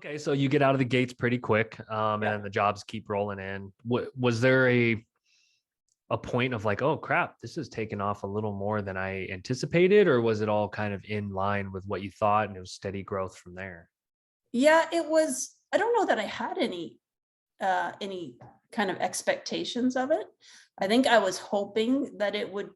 Okay, so you get out of the gates pretty quick, Yeah. and the jobs keep rolling in. Was there a point of like, oh crap, this is taking off a little more than I anticipated, or was it all kind of in line with what you thought and it was steady growth from there? Yeah, it was. I don't know that I had any kind of expectations of it. I think I was hoping that it would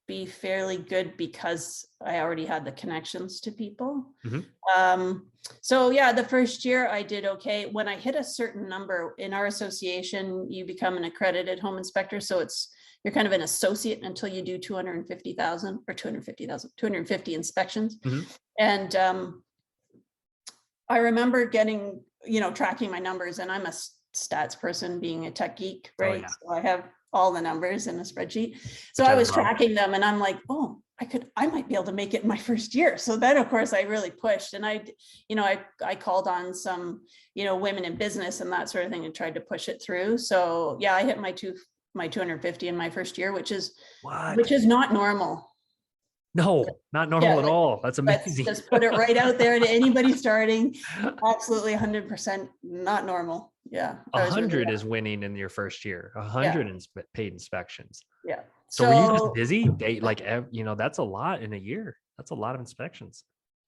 be fairly good because I already had the connections to people. Hmm. So yeah, the first year I did okay. When I hit a certain number in our association, you become an accredited home inspector. So you're kind of an associate until you do 250,000 or 250 inspections. Hmm. And I remember getting, tracking my numbers, and I'm a stats person being a tech geek, Oh right? yeah, So I have all the numbers in a spreadsheet. So which I I was love. tracking them and I'm like, oh, I might be able to make it in my first year. So then of course I really pushed, and I called on some, women in business and that sort of thing and tried to push it through. So yeah, I hit my 250 in my first year, which is What? not normal. No, not Yeah, normal at all. That's let's amazing. just put it right out there to anybody starting. Absolutely 100% not normal. Yeah, A I was really hundred is winning in your first year. A yeah, hundred paid inspections. yeah. So were you just So busy? That's a lot in a year. That's a lot of inspections.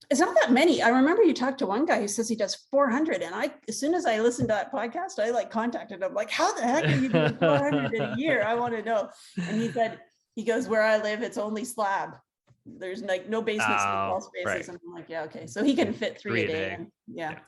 it's not that many. I remember you talked to one guy who says he does 400, and as soon as I listened to that podcast, I like contacted him like, how the heck are you doing 400 in a year? I want to know. And he goes, where I live, it's only slab. There's like no basements, no crawl Oh, spaces. right. And I'm like, yeah, okay. So he can fit three a day. And yeah.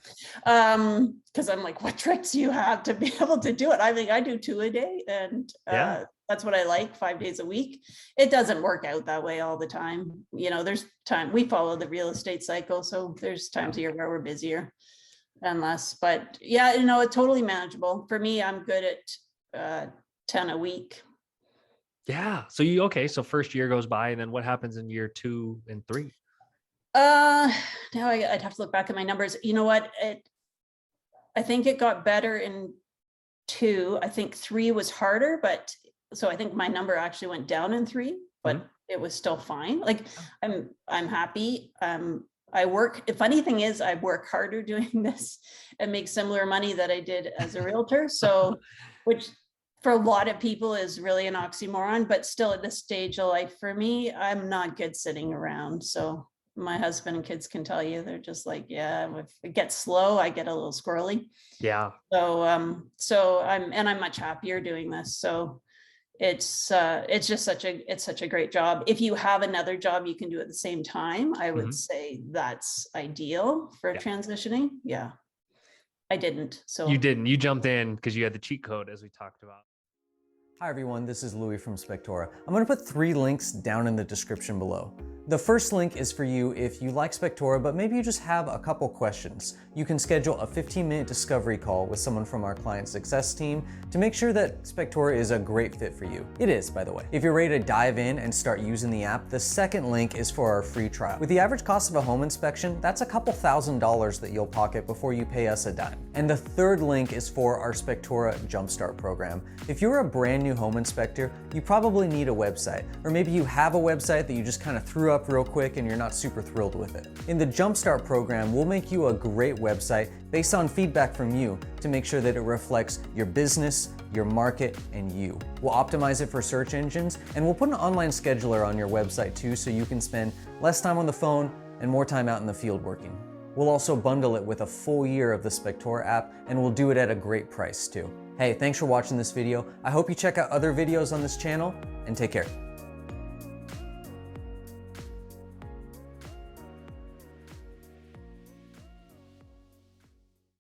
Yeah. Because I'm like, what tricks do you have to be able to do it? I think I do 2 a day, and Yeah. that's what I like, 5 days a week. It doesn't work out that way all the time. There's time we follow the real estate cycle. So there's times a year where we're busier and less, but yeah, it's totally manageable. For me, I'm good at 10 a week. Yeah. So first year goes by, and then what happens in year 2 and 3? Now I'd have to look back at my numbers. You know what? I think it got better in 2. I think 3 was harder, but so I think my number actually went down in 3, but it was still fine. Like I'm happy. The funny thing is I work harder doing this and make similar money that I did as a realtor. So, which for a lot of people is really an oxymoron, but still at this stage of life for me, I'm not good sitting around. So my husband and kids can tell you, they're just like, yeah, if it gets slow, I get a little squirrely. Yeah. So I'm much happier doing this. So it's just such a great job. If you have another job you can do at the same time, I would say that's ideal for Yeah. transitioning. Yeah. I didn't. You So didn't. You jumped in because you had the cheat code, as we talked about. Hi everyone, this is Louis from Spectora. I'm going to put 3 links down in the description below. The first link is for you if you like Spectora, but maybe you just have a couple questions. You can schedule a 15-minute discovery call with someone from our client success team to make sure that Spectora is a great fit for you. It is, by the way. If you're ready to dive in and start using the app, the second link is for our free trial. With the average cost of a home inspection, that's a couple $1,000s that you'll pocket before you pay us a dime. And the third link is for our Spectora Jumpstart program. If you're a brand new home inspector, you probably need a website, or maybe you have a website that you just kind of threw up real quick and you're not super thrilled with it. In the Jumpstart program, we'll make you a great website based on feedback from you to make sure that it reflects your business, your market, and you. We'll optimize it for search engines, and we'll put an online scheduler on your website too, so you can spend less time on the phone and more time out in the field working. We'll also bundle it with a full year of the Spectora app, and we'll do it at a great price too. Hey, thanks for watching this video. I hope you check out other videos on this channel, and take care.